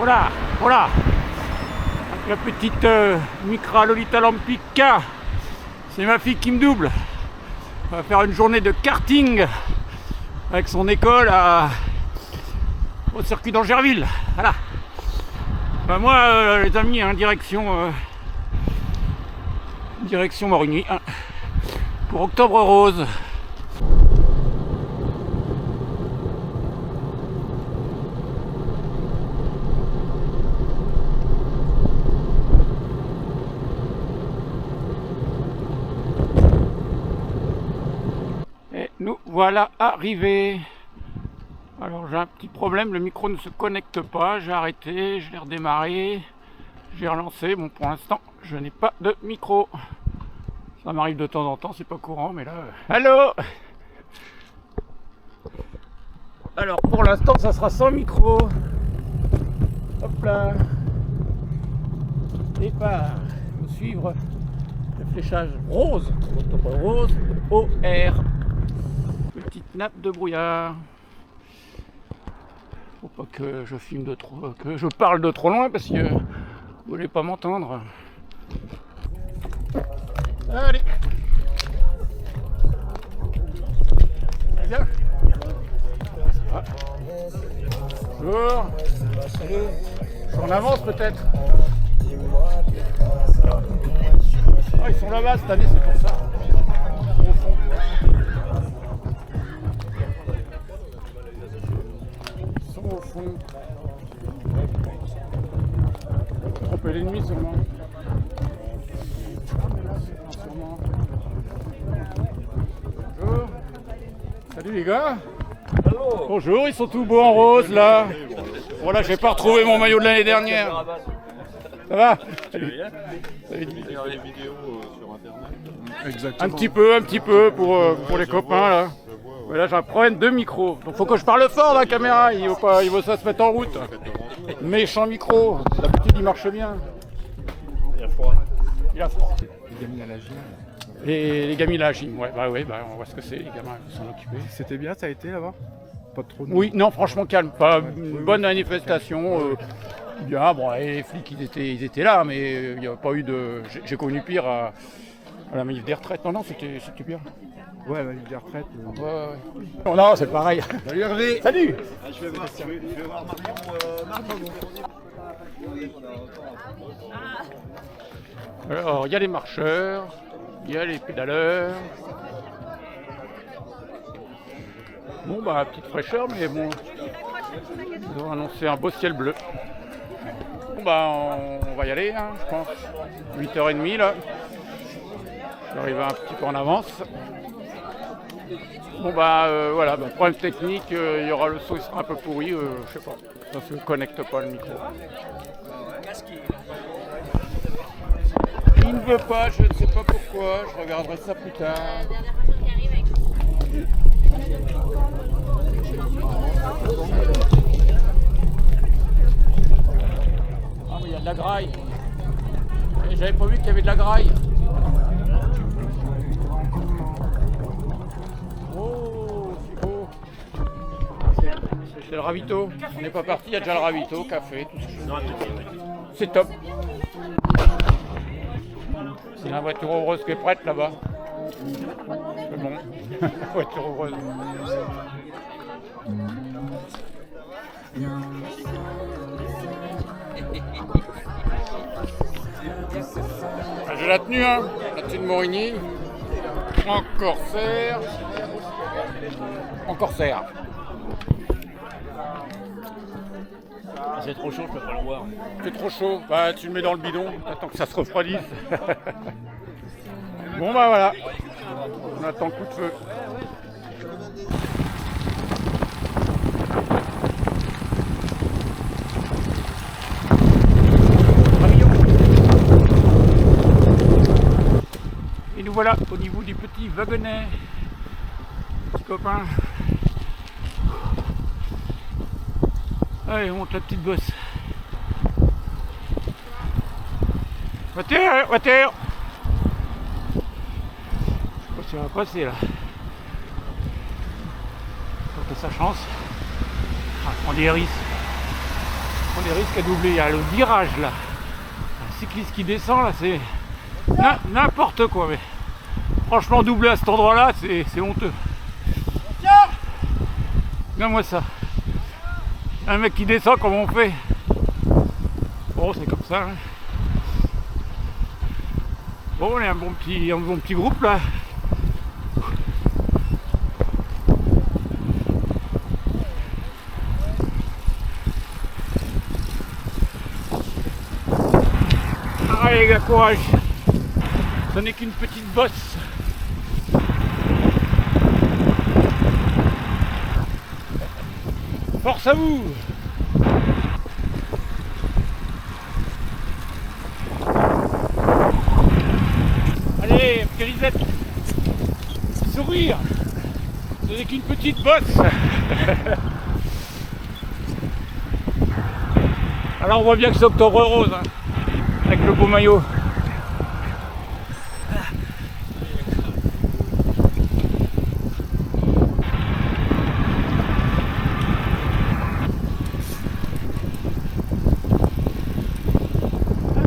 Voilà, voilà. La petite Micra Lolita Lampica. C'est ma fille qui me double. On va faire une journée de karting avec son école au circuit d'Angerville. Voilà. Ben moi, les amis, hein, direction Morigny hein, pour Octobre Rose. Et nous voilà arrivés. Alors j'ai un petit problème, le micro ne se connecte pas, j'ai arrêté, je l'ai redémarré, j'ai relancé, bon pour l'instant je n'ai pas de micro. Ça m'arrive de temps en temps, c'est pas courant mais là... Allô. Alors pour l'instant ça sera sans micro. Hop là. Départ, il faut suivre le fléchage rose, Octobre Rose, OR. Petite nappe de brouillard. Faut pas que je filme de trop, que je parle de trop loin parce que vous voulez pas m'entendre. Allez. Viens. Bonjour. Salut. Je suis en avance peut-être. Ah, ils sont là-bas cette année, c'est pour ça. Au fond. Au fond. Tromper l'ennemi seulement. Bonjour. Salut les gars. Hello. Bonjour, ils sont tous beaux en rose là. Voilà, j'ai pas retrouvé mon maillot de l'année dernière. Ça va? Salut. Salut. Il y a des vidéos sur internet. Exactement. Un petit peu pour les copains là. Mais là j'ai un problème de micro, donc faut que je parle fort la caméra, il veut ça se mettre en route. Méchant micro, d'habitude il marche bien. Il a froid. Il a froid. Les gamins à la gym. Et les gamins à la gym, ouais, on voit ce que c'est, les gamins qui s'en occupés. C'était bien, ça a été là-bas? Pas trop de... Oui, non franchement calme, pas une bonne manifestation. Bien, bon, les flics ils étaient là, mais il n'y a pas eu de... J'ai connu pire à la manif des retraites, non, c'était bien. Ouais, la Ligue des retraites. Ouais. Oh non, c'est pareil. Salut Hervé. Salut. Je vais voir Marion. Alors, il y a les marcheurs, il y a les pédaleurs. Bon, bah, petite fraîcheur, mais bon, ils ont annoncé un beau ciel bleu. Bon, bah, on va y aller, hein, je pense. 8h30, là. Je vais arriver un petit peu en avance. Bon bah voilà, problème technique, il y aura le son, il sera un peu pourri, je sais pas, ça se connecte pas le micro. Il ne veut pas, je ne sais pas pourquoi, je regarderai ça plus tard. Ah mais il y a de la graille, et j'avais pas vu qu'il y avait de la graille. C'est le ravito, on n'est pas parti, il y a déjà le ravito, café, tout ça. C'est top. C'est la voiture heureuse qui est prête là-bas. C'est bon, voiture heureuse. J'ai la tenue, hein, la tenue de Morigny. En corsaire. En corsaire. C'est trop chaud, je peux pas le voir. C'est trop chaud, bah tu le mets dans le bidon, attends que ça se refroidisse. Bon bah voilà, on attend le coup de feu. Et nous voilà au niveau du petit wagonnet, petit copain. Allez, on monte la petite bosse. Voiture, voiture. Je sais pas si on va passer là. Faut que sa chance. Ah, on prend des hérisses. prend des risques à doubler. Il y a le virage là. Un cycliste qui descend là, c'est n'importe quoi. Mais franchement, doubler à cet endroit-là, c'est honteux. Regarde-moi ça. Un mec qui descend, comment on fait? Bon, c'est comme ça. Hein. Bon, on est un bon petit groupe là. Allez les gars, courage. Ce n'est qu'une petite bosse. Force à vous. Allez, Kérisette. Sourire. Ce n'est qu'une petite bosse. Alors on voit bien que c'est Octobre Rose. Hein. Avec le beau maillot.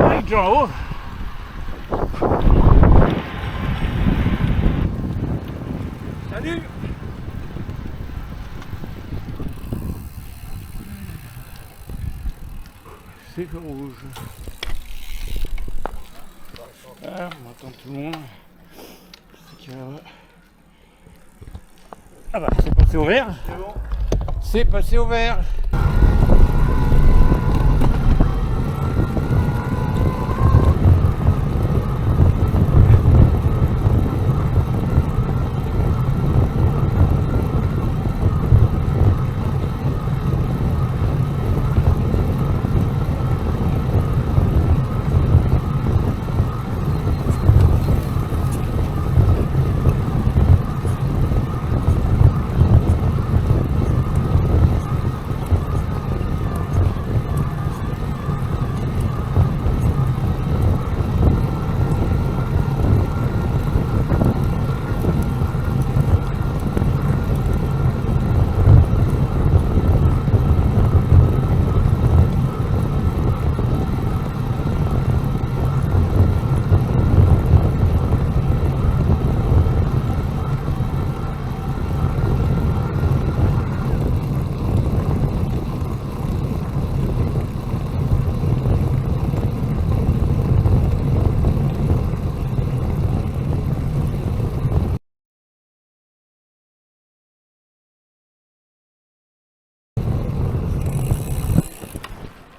Ah, il est déjà en haut. Salut. C'est le rouge. Ah, on attend tout le monde. Ah bah c'est passé au vert. C'est bon. C'est passé au vert.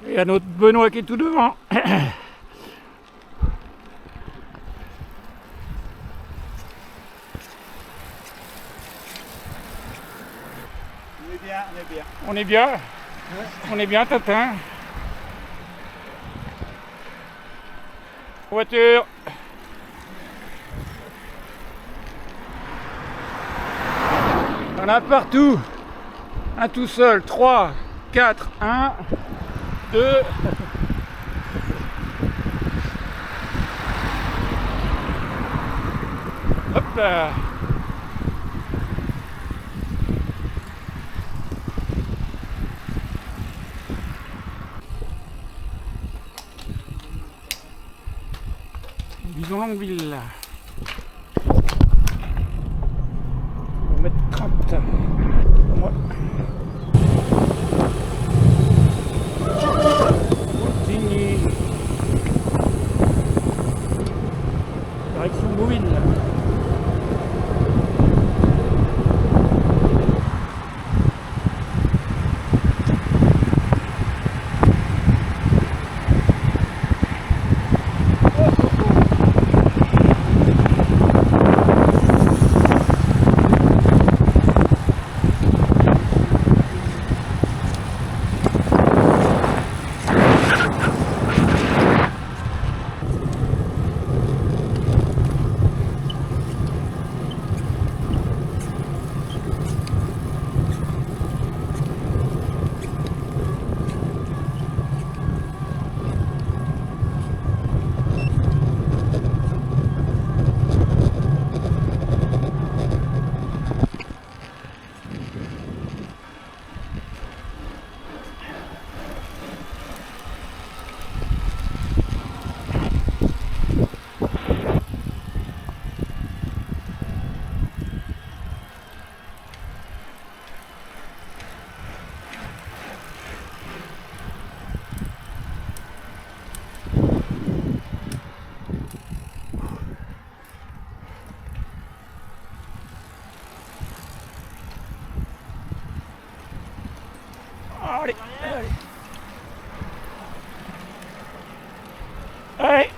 Il y a notre Benoît qui est tout devant. On est bien, on est bien. On est bien. On est bien, Tatin. Voiture. On a partout. Un tout seul. 3, 4, 1, 2. Hop là. Bison Longueville là. On va mettre 30. Ouais. Tigny. Direction Bouville. Allez.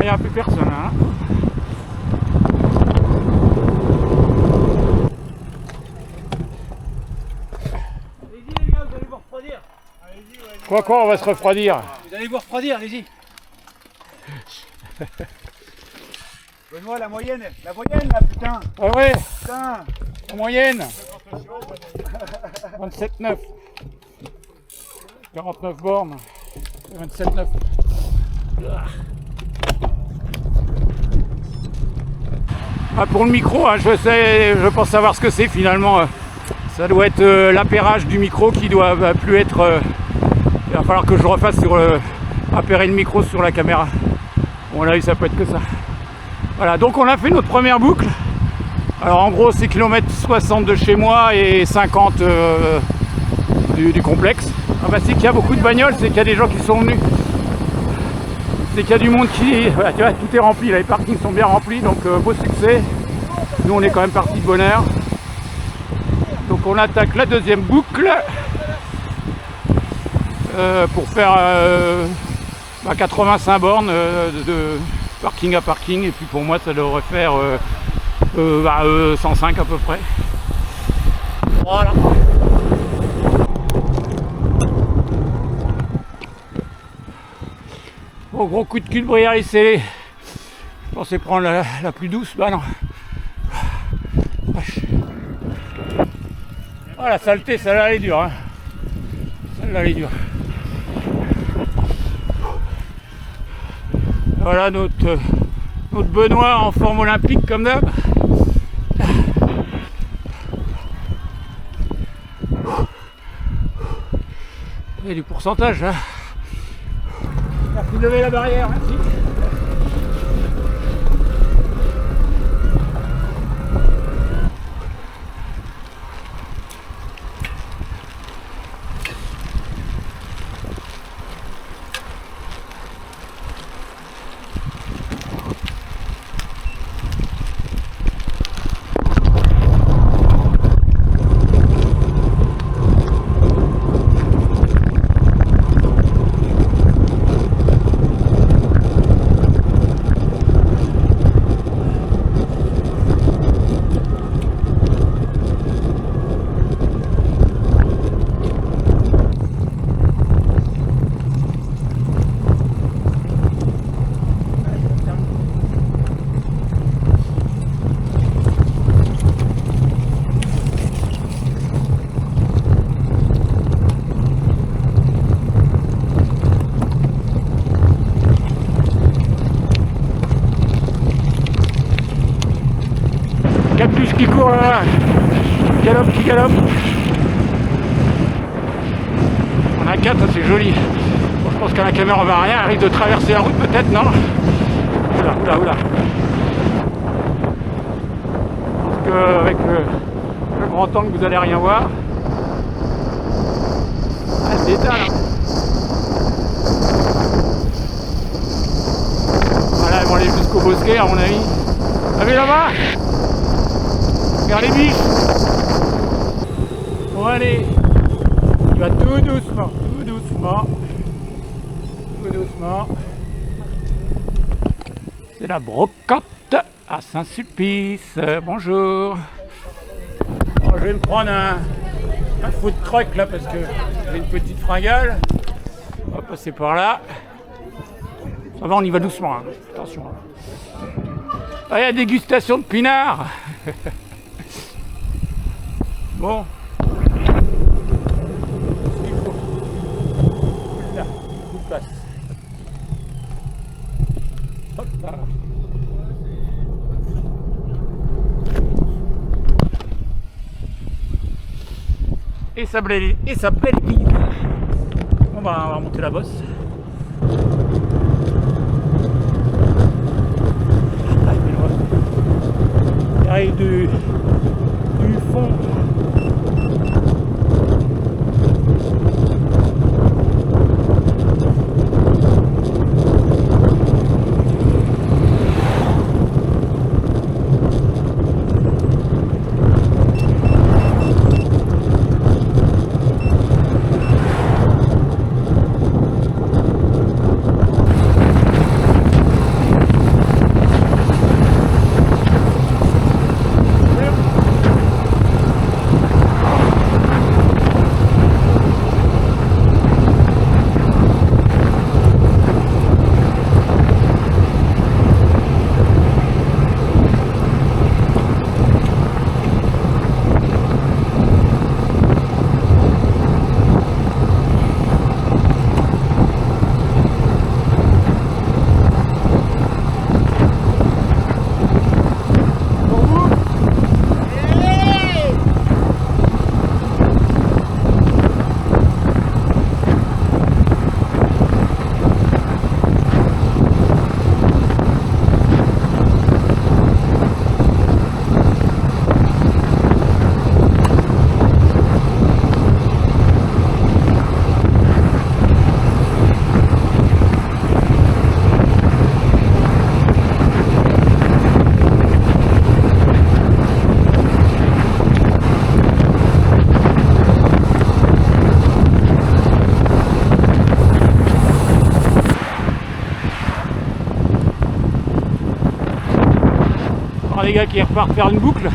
Il n'y a plus personne hein. Allez-y les gars, vous allez vous refroidir. Quoi, on va se refroidir. Vous allez vous refroidir, allez-y. Benoît, la moyenne là, putain. Ah ouais, Putain. en moyenne. 27,9. 49 bornes. 27,9. Ah, pour le micro, hein, je pense savoir ce que c'est finalement. Ça doit être l'appairage du micro qui doit plus être. Il va falloir que je refasse sur appairer le micro sur la caméra. Bon là, ça peut être que ça. Voilà, donc on a fait notre première boucle. Alors en gros, c'est km 60 de chez moi et 50 du complexe. Ah bah, c'est qu'il y a beaucoup de bagnoles, c'est qu'il y a des gens qui sont venus. C'est qu'il y a du monde qui... Voilà, tu vois, tout est rempli, là, les parkings sont bien remplis, donc beau succès. Nous, on est quand même partis de bonne heure. Donc on attaque la deuxième boucle pour faire 85 bornes de parking à parking. Et puis pour moi, ça devrait faire 105 à peu près. Voilà. Bon, gros coup de cul de Brière les scellés. Je pensais prendre la plus douce, bah non. Oh la saleté, celle-là elle est dure. Hein. Celle-là elle est dure. Voilà notre Benoît en forme olympique comme d'hab. Il y a du pourcentage là. Merci de lever la barrière, merci. galope, qui galope. On a 4, c'est joli. Bon, je pense qu'à la caméra on va rien, elle arrive de traverser la route peut-être, non? Oula, oula, oula. Je pense qu'avec le grand angle vous allez rien voir. Ah, c'est étal, hein. Voilà, ils vont aller jusqu'au bosquet à mon avis. Ah mais là-bas, regarde les biches. Bon allez, tu vas tout doucement, tout doucement, tout doucement. C'est la brocante à Saint-Sulpice. Bonjour. Bon, je vais me prendre un food truck là parce que j'ai une petite fringale. On va passer par là. Ça va, on y va doucement, hein. Attention. Ah, il y a dégustation de pinard. Bon. Il faut. Là, beaucoup de place. Hop là. Et ça belle vie. Bon bah on va remonter la bosse. Il arrive du fond. Les gars qui repartent faire une boucle.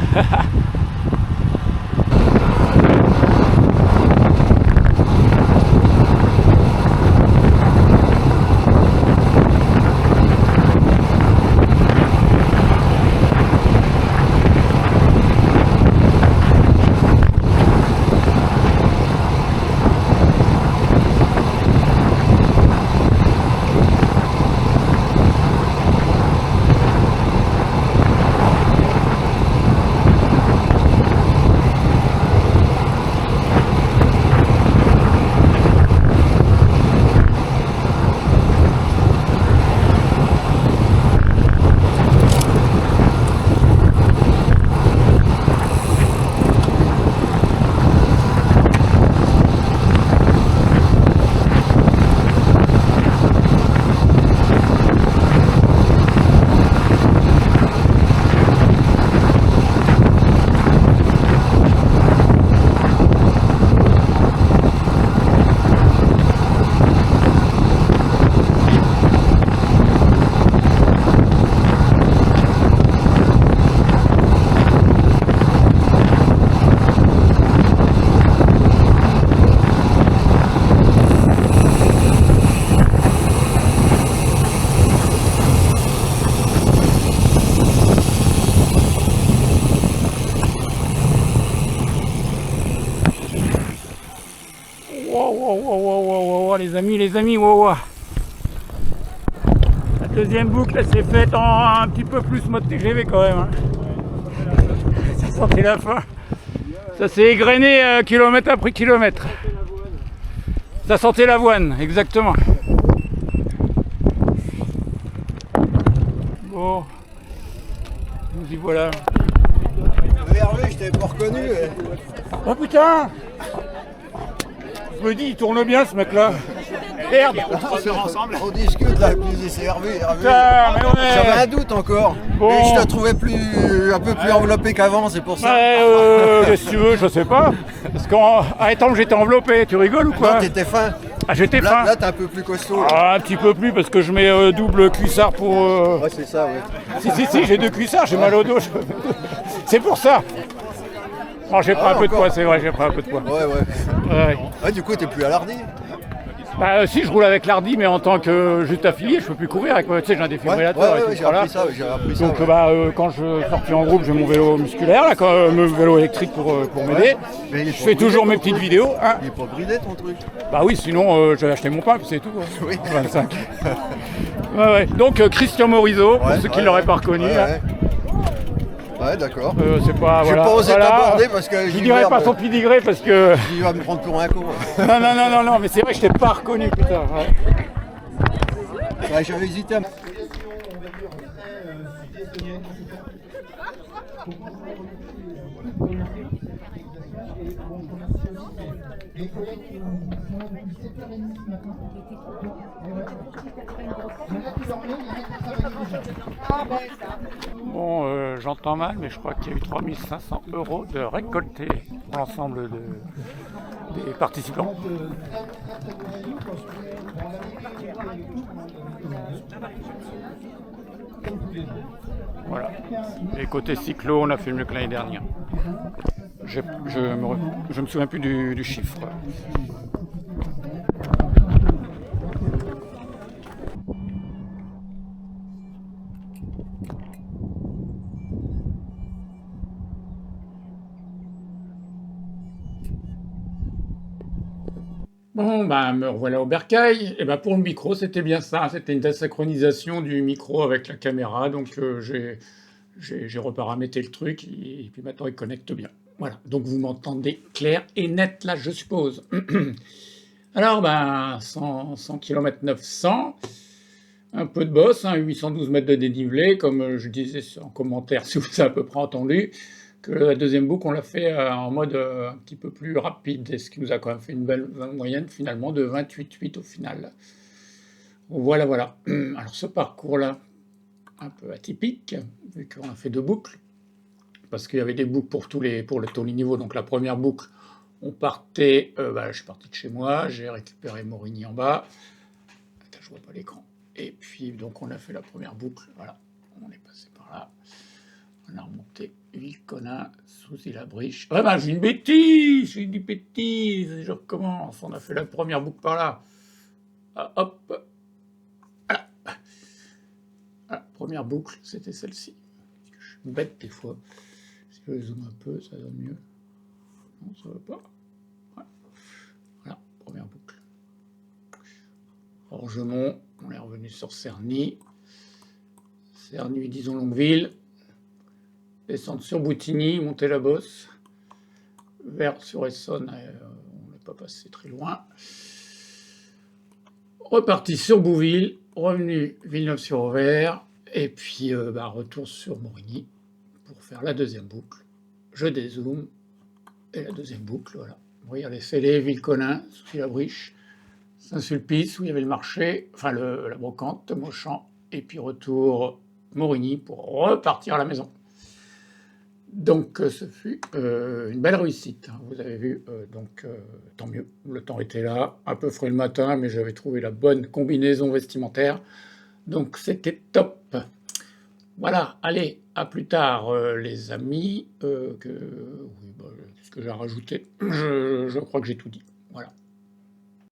Wow, les amis, wow. La deuxième boucle s'est faite en un petit peu plus mode TGV quand même, hein. Ça sentait la fin. Ça s'est égrené kilomètre après kilomètre. Ça sentait l'avoine, exactement. Bon, nous y voilà. Hervé, je t'avais pas reconnu. Oh putain! Je me dis, il tourne bien ce mec-là. Merde! On discute là, puis c'est Hervé. Putain, mais ouais. J'avais un doute encore. Bon. Mais je te trouvais un peu plus enveloppé qu'avant, c'est pour ça. Qu'est-ce que tu veux, je sais pas. Parce qu'à Étampes, j'étais enveloppé. Tu rigoles ou quoi? Non, t'étais fin. Ah, j'étais fin. Là, t'es un peu plus costaud. Ah, un petit peu plus parce que je mets double cuissard pour. Ouais, c'est ça, ouais. Si, j'ai 2 cuissards, j'ai mal au dos. C'est pour ça. Bon, j'ai pris un peu de poids, c'est vrai, j'ai pris un peu de poids. Ouais. Ouais, du coup, t'es plus à l'hardi. Bah, si, je roule avec l'hardi, mais en tant que juste affilié, je peux plus courir avec moi. Tu sais, j'ai un défibrillateur. Ouais, j'ai appris ça. Donc, quand je sortis en groupe, j'ai mon vélo musculaire, là, mon vélo électrique pour m'aider. Je fais toujours mes petites vidéos. Hein. Il est pas bridé ton truc. Bah oui, sinon, j'avais acheté mon pain, puis c'est tout. Hein. Oui. 25. Ouais. Donc, Christian Morizot, pour ceux qui ne l'auraient pas reconnu. Ouais, d'accord. C'est pas. J'ai pas osé t'aborder parce que je dirais pas son pédigré parce que. Il va me prendre pour un con. Non, mais c'est vrai que je t'ai pas reconnu, putain. Ouais, j'avais hésité à. Bon, j'entends mal, mais je crois qu'il y a eu 3500 € de récoltés pour l'ensemble des participants. Voilà. Et côté cyclo, on a fait mieux que l'année dernière. Je me souviens plus du chiffre. Bon, me revoilà au bercail. Et pour le micro, c'était bien ça. C'était une désynchronisation du micro avec la caméra. Donc, j'ai reparamétré le truc et puis maintenant, il connecte bien. Voilà. Donc, vous m'entendez clair et net là, je suppose. Alors, 100 km 900. Un peu de bosse, 812 mètres de dénivelé. Comme je disais en commentaire, si vous avez à peu près entendu. Que la deuxième boucle, on l'a fait en mode un petit peu plus rapide, et ce qui nous a quand même fait une belle moyenne finalement de 28,8 au final. Voilà. Alors ce parcours-là, un peu atypique, vu qu'on a fait 2 boucles, parce qu'il y avait des boucles pour tous les niveaux. Donc la première boucle, on partait, je suis parti de chez moi, j'ai récupéré Morigny en bas. Attends, je vois pas l'écran. Et puis donc on a fait la première boucle, voilà, on est passé par là. On a remonté Villeconin, Souzy-la-Briche. J'ai une bêtise, je recommence. On a fait la première boucle par là. Hop. Voilà. Première boucle, c'était celle-ci. Je suis bête des fois. Si je zoome un peu, ça donne mieux. Non, ça va pas. Voilà, première boucle. Orgemont, on est revenu sur Cerny. Cerny, disons Longueville. Descendre sur Boutigny, monter la Bosse, vers sur Essonne, on n'est pas passé très loin. Reparti sur Bouville, revenu Villeneuve-sur-Auvers, et puis retour sur Morigny pour faire la deuxième boucle. Je dézoome, et la deuxième boucle, voilà. Regardez, Célé, Villeconin, Soucy-la-Briche, Saint-Sulpice, où il y avait le marché, la brocante, Mauchamp, et puis retour Morigny pour repartir à la maison. Donc, ce fut une belle réussite. Vous avez vu, tant mieux. Le temps était là, un peu frais le matin, mais j'avais trouvé la bonne combinaison vestimentaire. Donc, c'était top. Voilà, allez, à plus tard, les amis. Qu'est-ce que j'ai à rajouter ? Je crois que j'ai tout dit. Voilà.